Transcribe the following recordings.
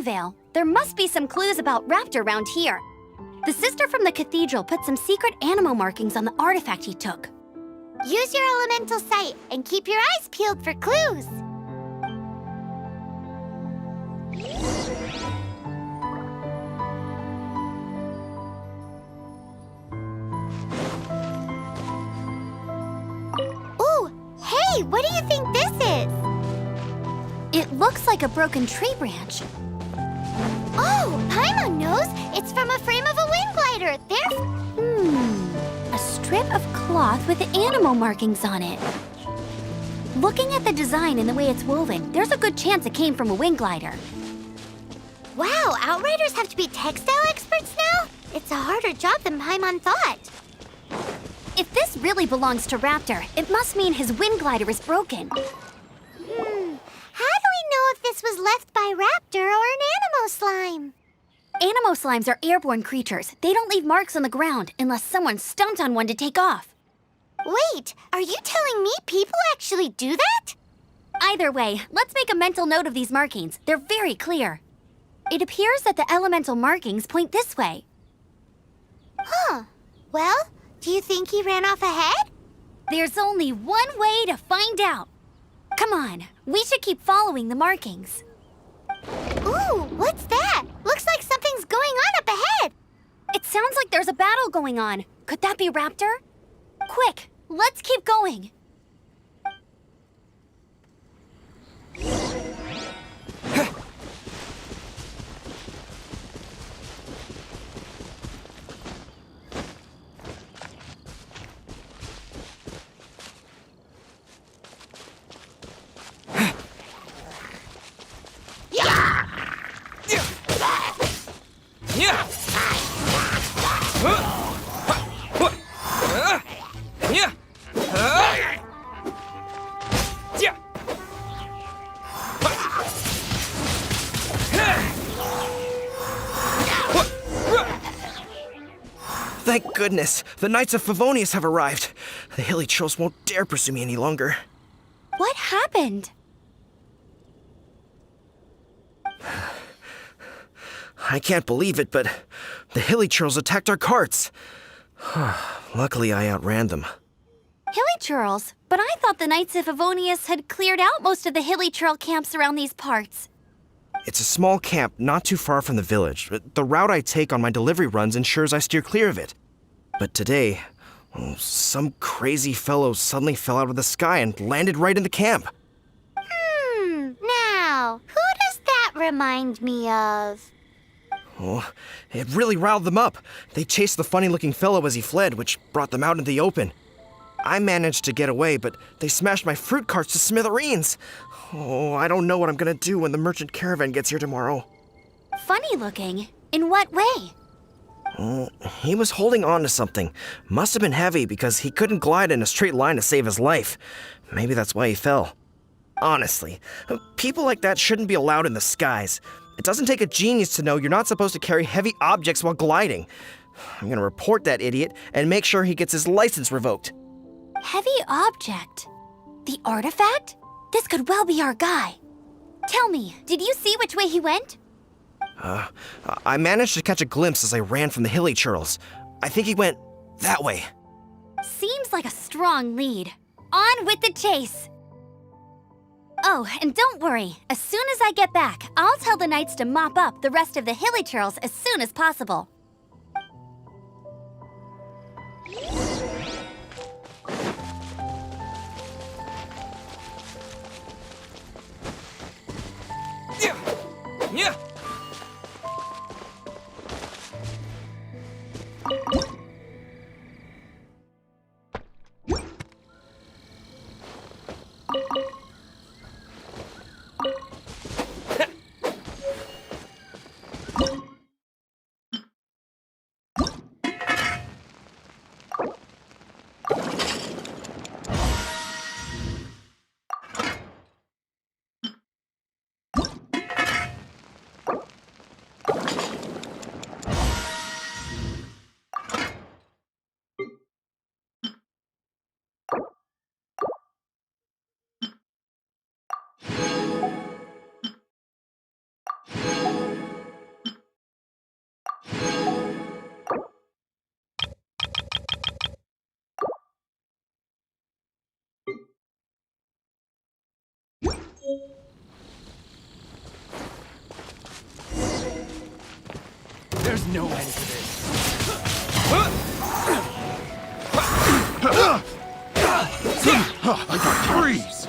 Vale. There must be some clues about Raptor around here. The sister from the cathedral put some secret animal markings on the artifact he took. Use your elemental sight and keep your eyes peeled for clues. Ooh, hey, what do you think this is? It looks like a broken tree branch. Oh, Paimon knows. It's from a frame of a wind glider. A strip of cloth with animal markings on it. Looking at the design and the way it's woven, there's a good chance it came from a wind glider. Wow, Outriders have to be textile experts now? It's a harder job than Paimon thought. If this really belongs to Raptor, it must mean his wind glider is broken. How do we know if this was left by Raptor or an Animo slime? Animo slimes are airborne creatures. They don't leave marks on the ground unless someone stomped on one to take off. Wait, are you telling me people actually do that? Either way, let's make a mental note of these markings. They're very clear. It appears that the elemental markings point this way. Huh. Well, do you think he ran off ahead? There's only one way to find out. Come on, we should keep following the markings. Ooh, what's that? Looks like something's going on up ahead. It sounds like there's a battle going on. Could that be Raptor? Quick, let's keep going. Thank goodness, the Knights of Favonius have arrived. The hilly trolls won't dare pursue me any longer. What happened? I can't believe it, but the hilly trolls attacked our carts. Luckily, I outran them. Hilly churls? But I thought the Knights of Favonius had cleared out most of the hilly churl camps around these parts. It's a small camp not too far from the village. The route I take on my delivery runs ensures I steer clear of it. But today, some crazy fellow suddenly fell out of the sky and landed right in the camp. Now, who does that remind me of? Oh, it really riled them up. They chased the funny-looking fellow as he fled, which brought them out into the open. I managed to get away, but they smashed my fruit carts to smithereens. Oh, I don't know what I'm gonna do when the merchant caravan gets here tomorrow. Funny looking? In what way? He was holding on to something. Must have been heavy because he couldn't glide in a straight line to save his life. Maybe that's why he fell. Honestly, people like that shouldn't be allowed in the skies. It doesn't take a genius to know you're not supposed to carry heavy objects while gliding. I'm gonna report that idiot and make sure he gets his license revoked. Heavy object? The artifact? This could well be our guy. Tell me, did you see which way he went? I managed to catch a glimpse as I ran from the hilly churls. I think he went that way. Seems like a strong lead. On with the chase! Oh, and don't worry. As soon as I get back, I'll tell the knights to mop up the rest of the hilly churls as soon as possible. Yeah. no end to this. I got freeze.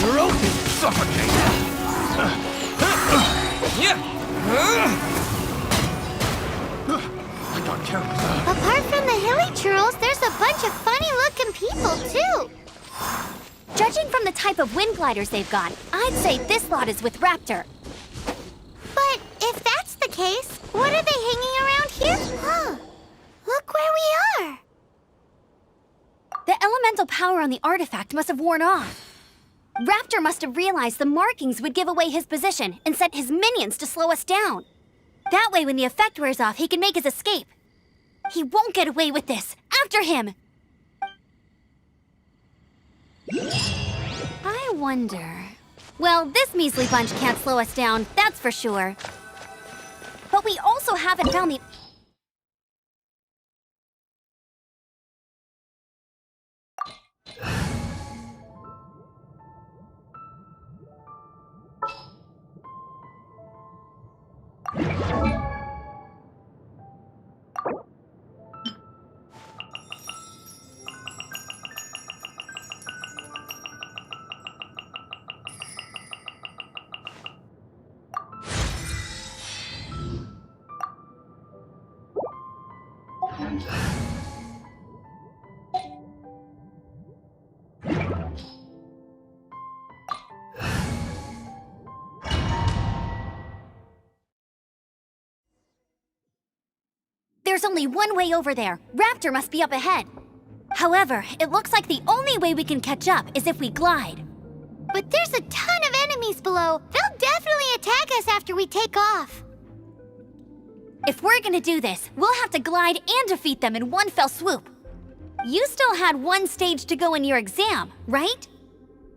You're open. Suffocate. I got careless. Apart from the hilly churls, there's a bunch of funny-looking people, too. Judging from the type of wind gliders they've got, I'd say this lot is with Raptor. But if that's the case, what are they hanging around here? Huh. Look where we are. The elemental power on the artifact must have worn off. Raptor must have realized the markings would give away his position and sent his minions to slow us down. That way, when the effect wears off, he can make his escape. He won't get away with this. After him! I wonder... Well, this measly bunch can't slow us down, that's for sure. But we also haven't found the... There's only one way over there. Raptor must be up ahead. However, it looks like the only way we can catch up is if we glide. But there's a ton of enemies below. They'll definitely attack us after we take off. If we're gonna do this, we'll have to glide and defeat them in one fell swoop. You still had one stage to go in your exam, right?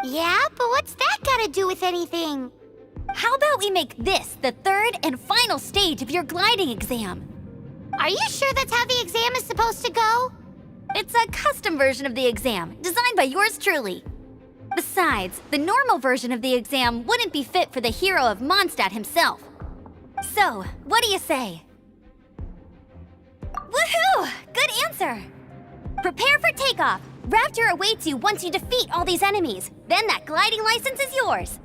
Yeah, but what's that got to do with anything? How about we make this the third and final stage of your gliding exam? Are you sure that's how the exam is supposed to go? It's a custom version of the exam, designed by yours truly. Besides, the normal version of the exam wouldn't be fit for the hero of Mondstadt himself. So, what do you say? Woohoo! Good answer! Prepare for takeoff. Raptor awaits you once you defeat all these enemies. Then that gliding license is yours.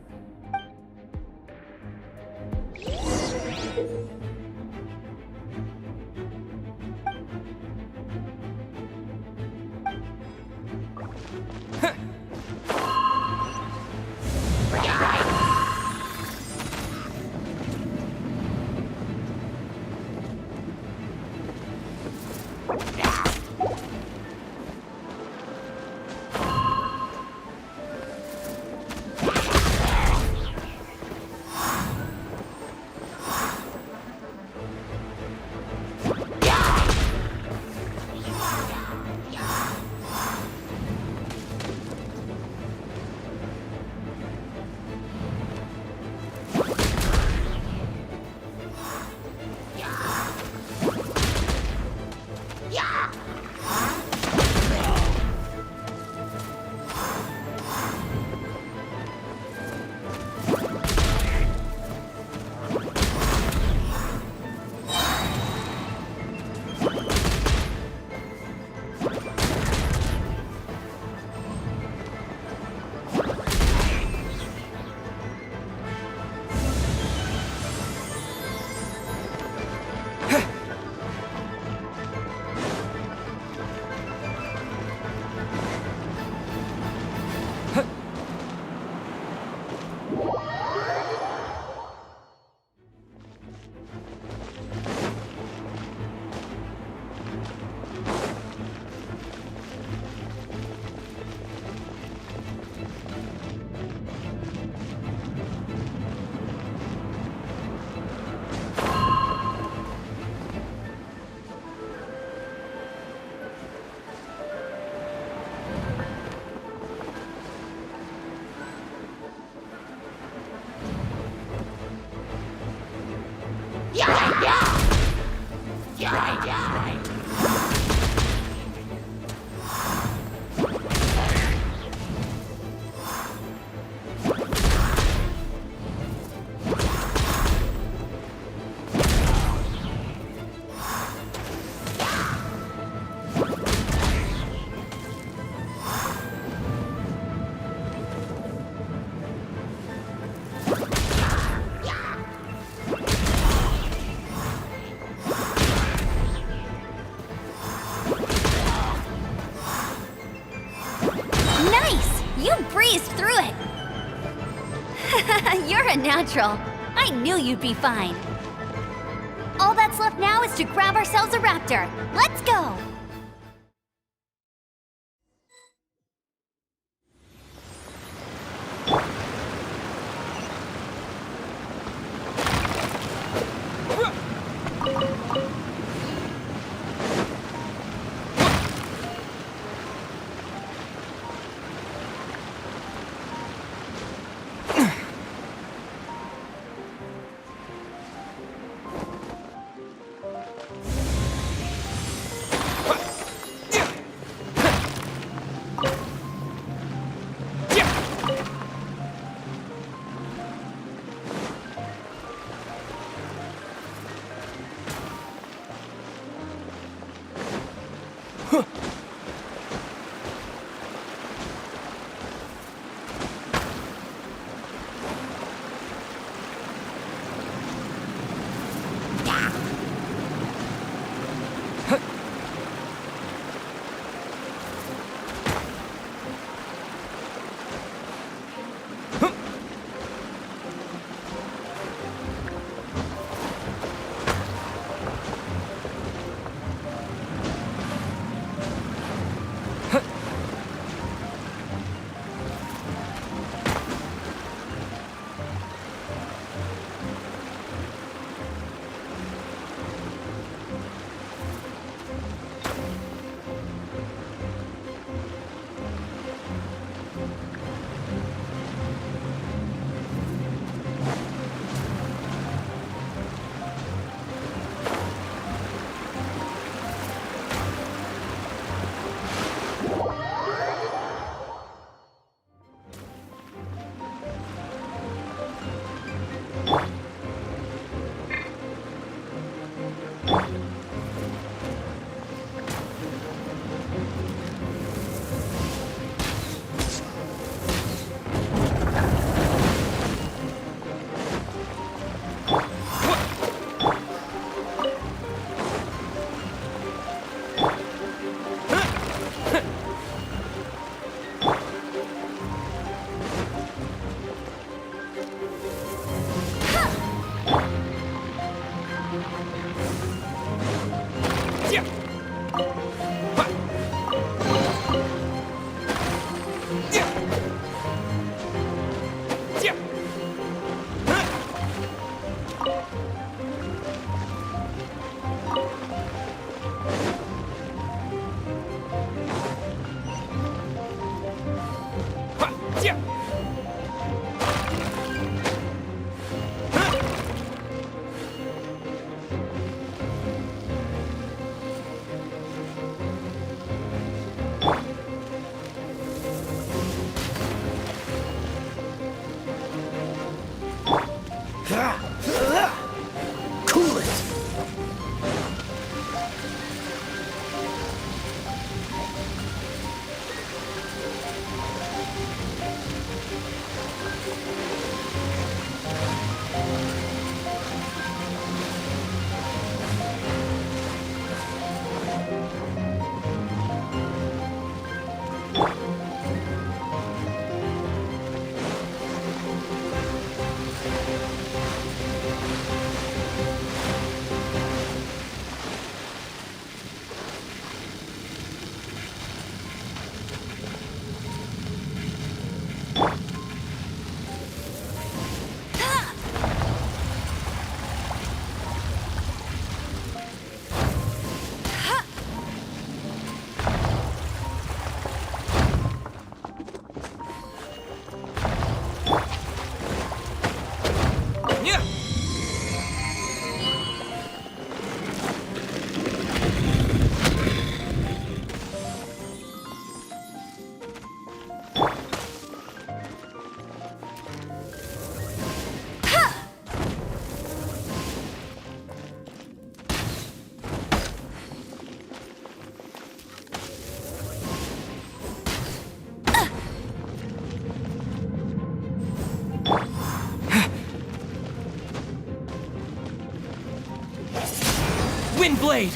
You breezed through it! You're a natural. I knew you'd be fine. All that's left now is to grab ourselves a raptor. Let's go! Cool it! Wind blade!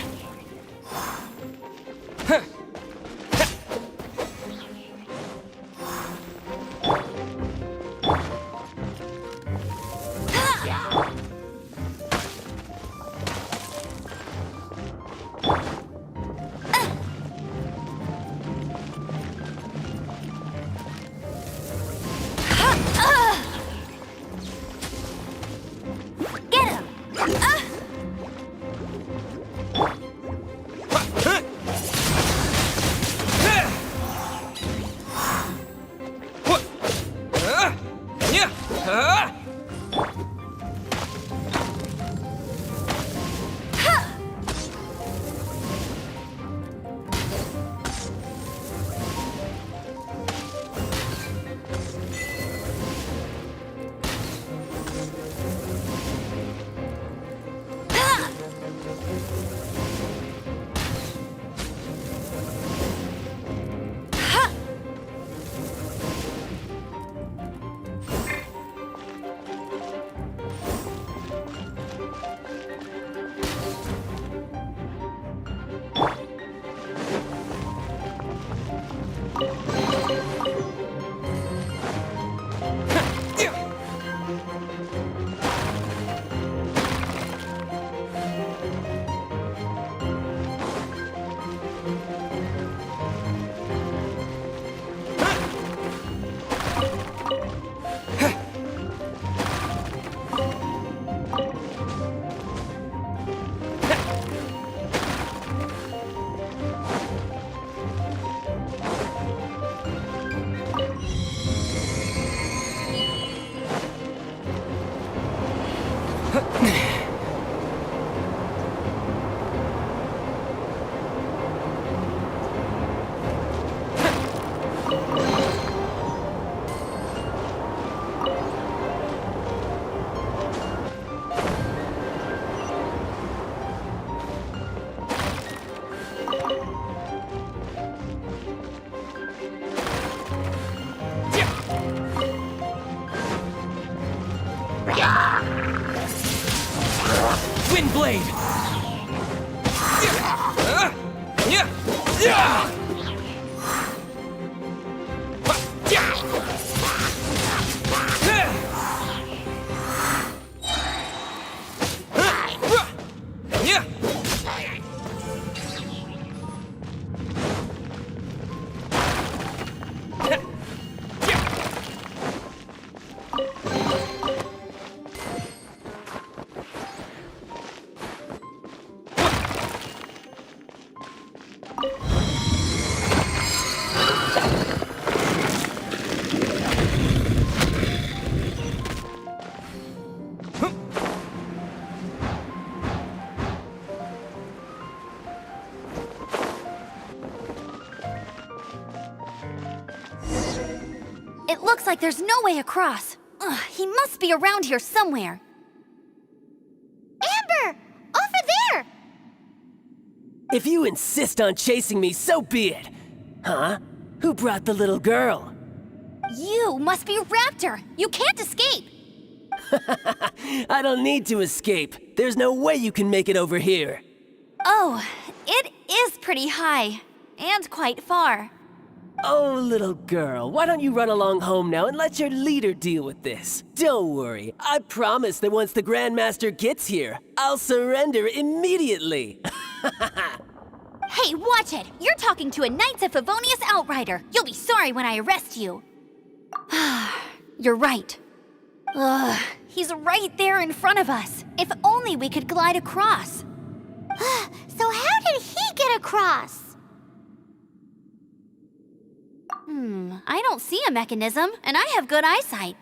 It looks like there's no way across. Ugh, he must be around here somewhere. Amber! Over there! If you insist on chasing me, so be it. Huh? Who brought the little girl? You must be Raptor. You can't escape. I don't need to escape. There's no way you can make it over here. Oh, it is pretty high. And quite far. Oh, little girl, why don't you run along home now and let your leader deal with this? Don't worry, I promise that once the Grandmaster gets here, I'll surrender immediately. Hey, watch it! You're talking to a Knights of Favonius outrider. You'll be sorry when I arrest you. You're right. Ugh, he's right there in front of us. If only we could glide across. So how did he get across? I don't see a mechanism, and I have good eyesight.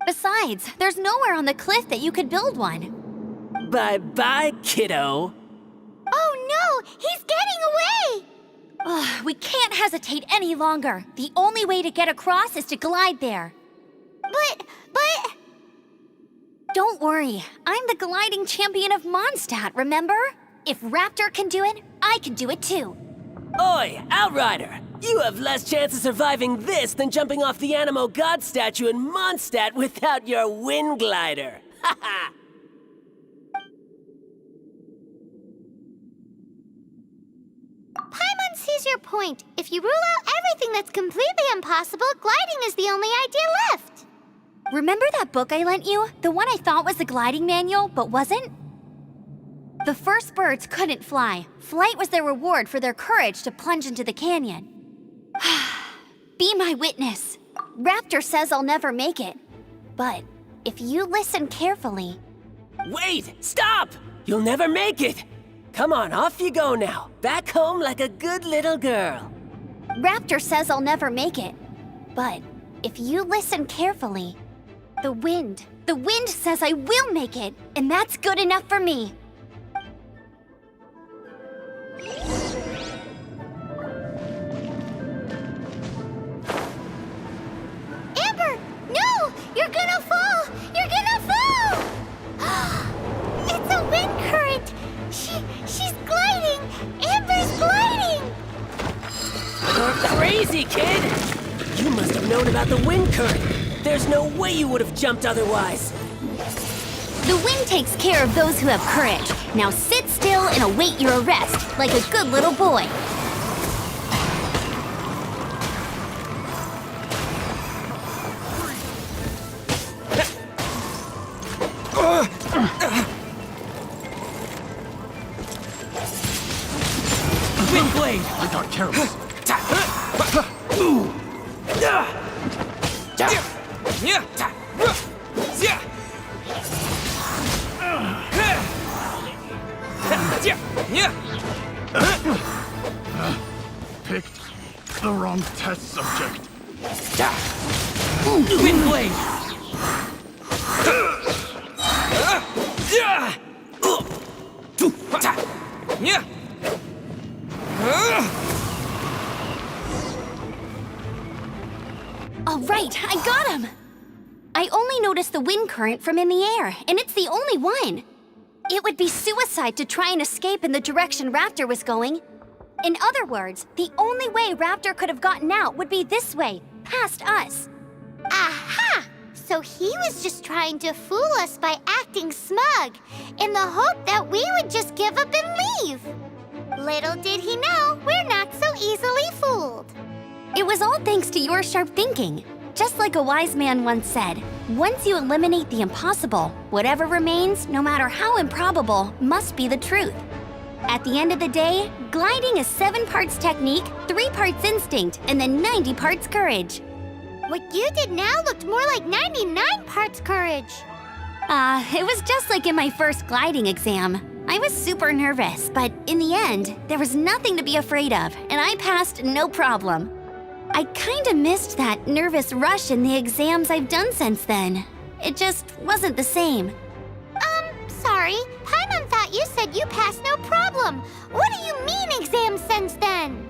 Besides, there's nowhere on the cliff that you could build one. Bye-bye, kiddo. Oh no! He's getting away! Ugh, we can't hesitate any longer. The only way to get across is to glide there. But... Don't worry, I'm the gliding champion of Mondstadt, remember? If Raptor can do it, I can do it too. Oi, Outrider! You have less chance of surviving this than jumping off the Animo God statue in Mondstadt without your wind glider. Haha! Paimon sees your point. If you rule out everything that's completely impossible, gliding is the only idea left. Remember that book I lent you? The one I thought was the gliding manual, but wasn't? The first birds couldn't fly. Flight was their reward for their courage to plunge into the canyon. Be my witness. Raptor says I'll never make it. But if you listen carefully... Wait! Stop! You'll never make it! Come on, off you go now. Back home like a good little girl. Raptor says I'll never make it. But if you listen carefully... The wind says I will make it, and that's good enough for me. Amber! No! You're gonna fall! You're gonna fall! It's a wind current! She's gliding! Amber's gliding! You're crazy, kid! You must have known about the wind current. There's no way you would have jumped otherwise. The wind takes care of those who have courage. Now sit still and await your arrest, like a good little boy. Wind blade! I got careless. Picked the wrong test subject. Wind blade! All right, I got him! I only noticed the wind current from in the air, and it's the only one. It would be suicide to try and escape in the direction Raptor was going. In other words, the only way Raptor could have gotten out would be this way, past us. Aha! So he was just trying to fool us by acting smug, in the hope that we would just give up and leave. Little did he know, we're not so easily fooled. It was all thanks to your sharp thinking. Just like a wise man once said, once you eliminate the impossible, whatever remains, no matter how improbable, must be the truth. At the end of the day, gliding is 7 parts technique, 3 parts instinct, and then 90 parts courage. What you did now looked more like 99 parts courage. It was just like in my first gliding exam. I was super nervous, but in the end, there was nothing to be afraid of, and I passed no problem. I kinda missed that nervous rush in the exams I've done since then. It just wasn't the same. Sorry. Paimon thought you said you passed no problem. What do you mean exams since then?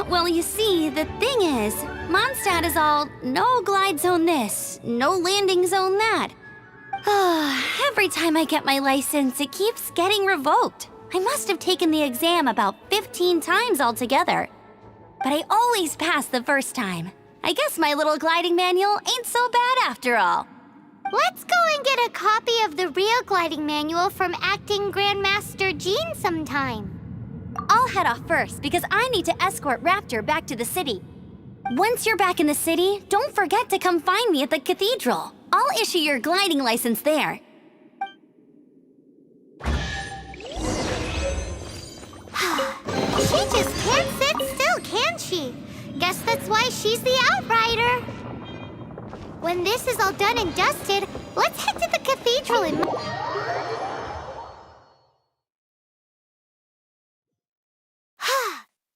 Well, you see, the thing is, Mondstadt is all no glide zone this, no landing zone that. Every time I get my license, it keeps getting revoked. I must have taken the exam about 15 times altogether. But I always pass the first time. I guess my little gliding manual ain't so bad after all. Let's go and get a copy of the real gliding manual from Acting Grandmaster Jean sometime. I'll head off first because I need to escort Raptor back to the city. Once you're back in the city, don't forget to come find me at the cathedral. I'll issue your gliding license there. She just can't sit still, can she? Guess that's why she's the Outrider. When this is all done and dusted, let's head to the cathedral and...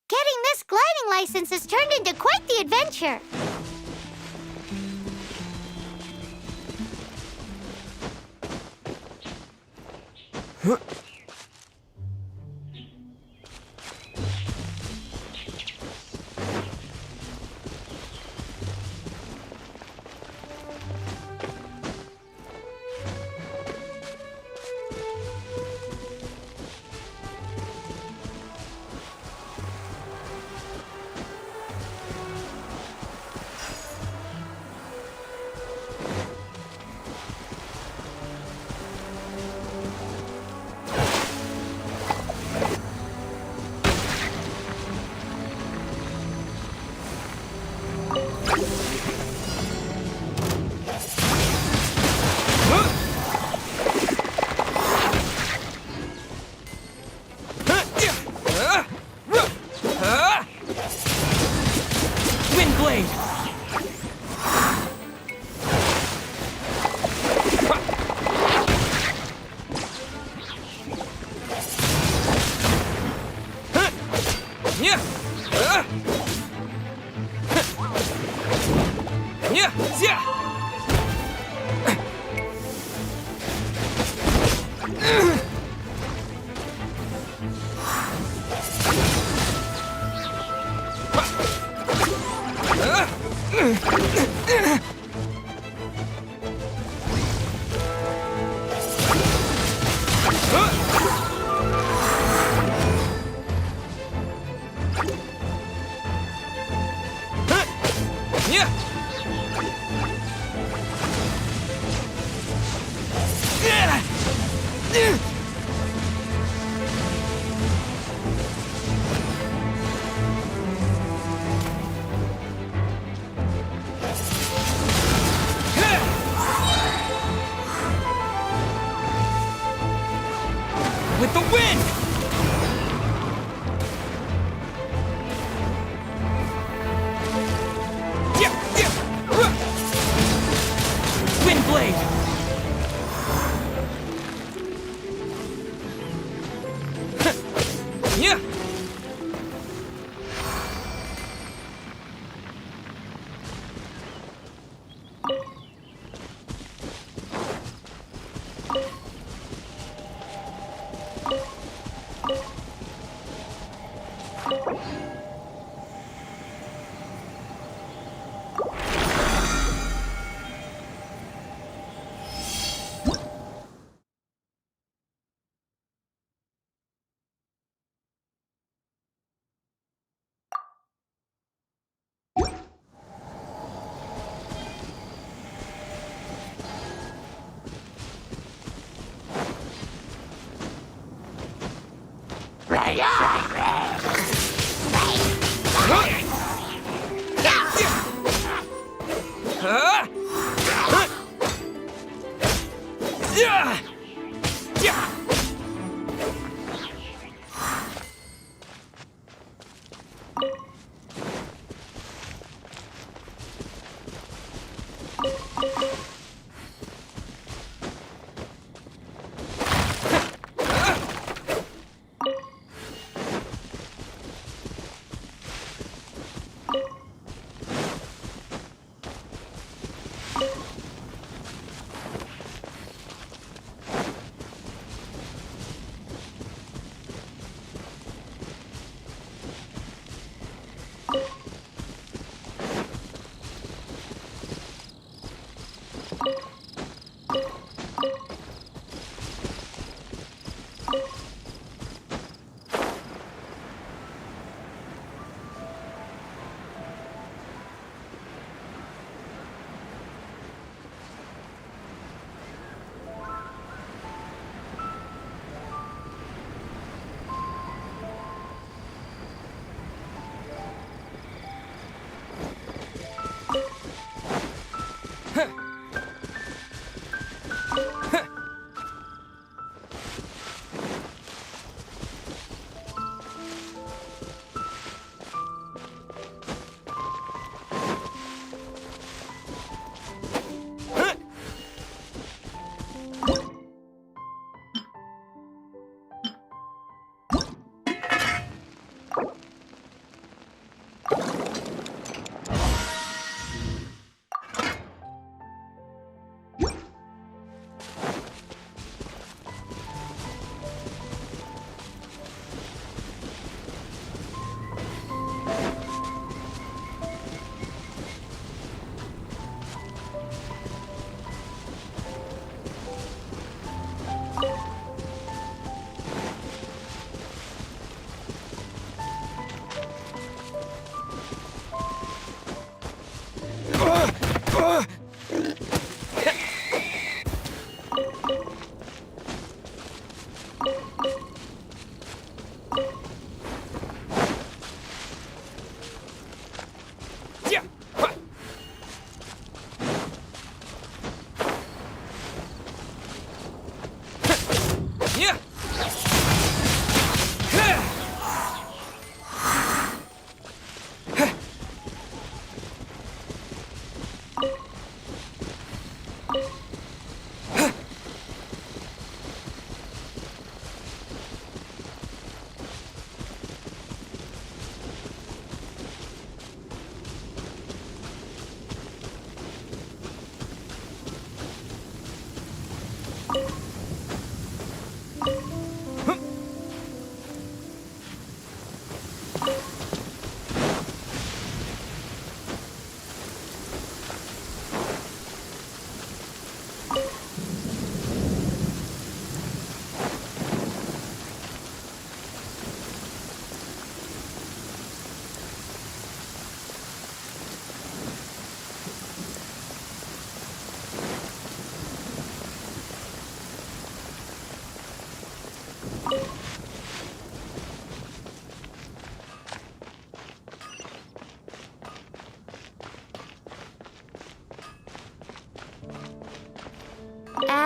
Getting this gliding license has turned into quite the adventure. With the wind! Wind blade! Yeah!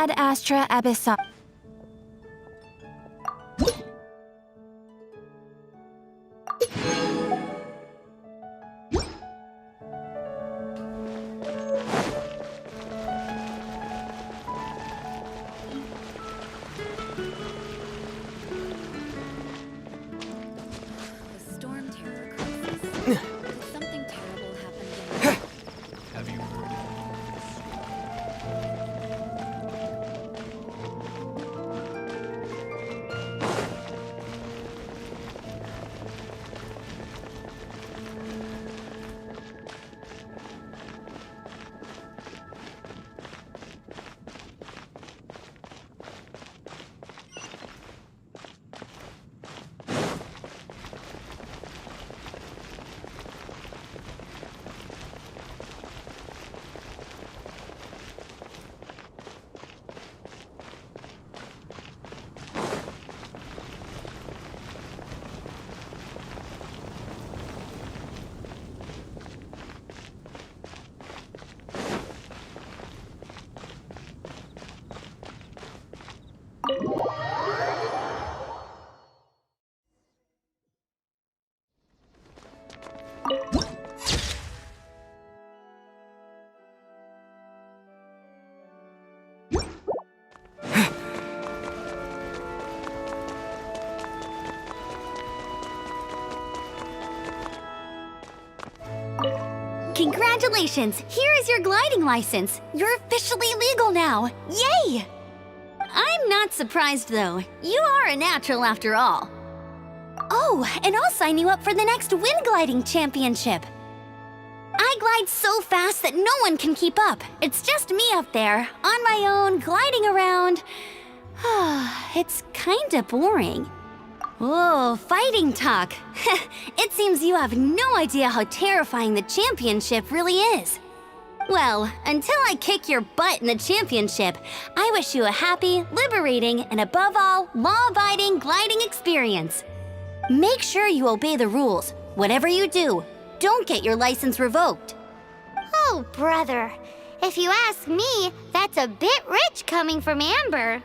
Ad Astra Abyssal. The storm terror crisis. Did something terrible happen again? Have you heard Congratulations! Here is your gliding license. You're officially legal now. Yay! I'm not surprised though. You are a natural after all. Oh, and I'll sign you up for the next wind gliding championship. I glide so fast that no one can keep up. It's just me up there, on my own, gliding around. It's kinda boring. Oh, fighting talk. It seems you have no idea how terrifying the championship really is. Well, until I kick your butt in the championship, I wish you a happy, liberating, and above all, law-abiding gliding experience. Make sure you obey the rules. Whatever you do, don't get your license revoked. Oh, brother. If you ask me, that's a bit rich coming from Amber.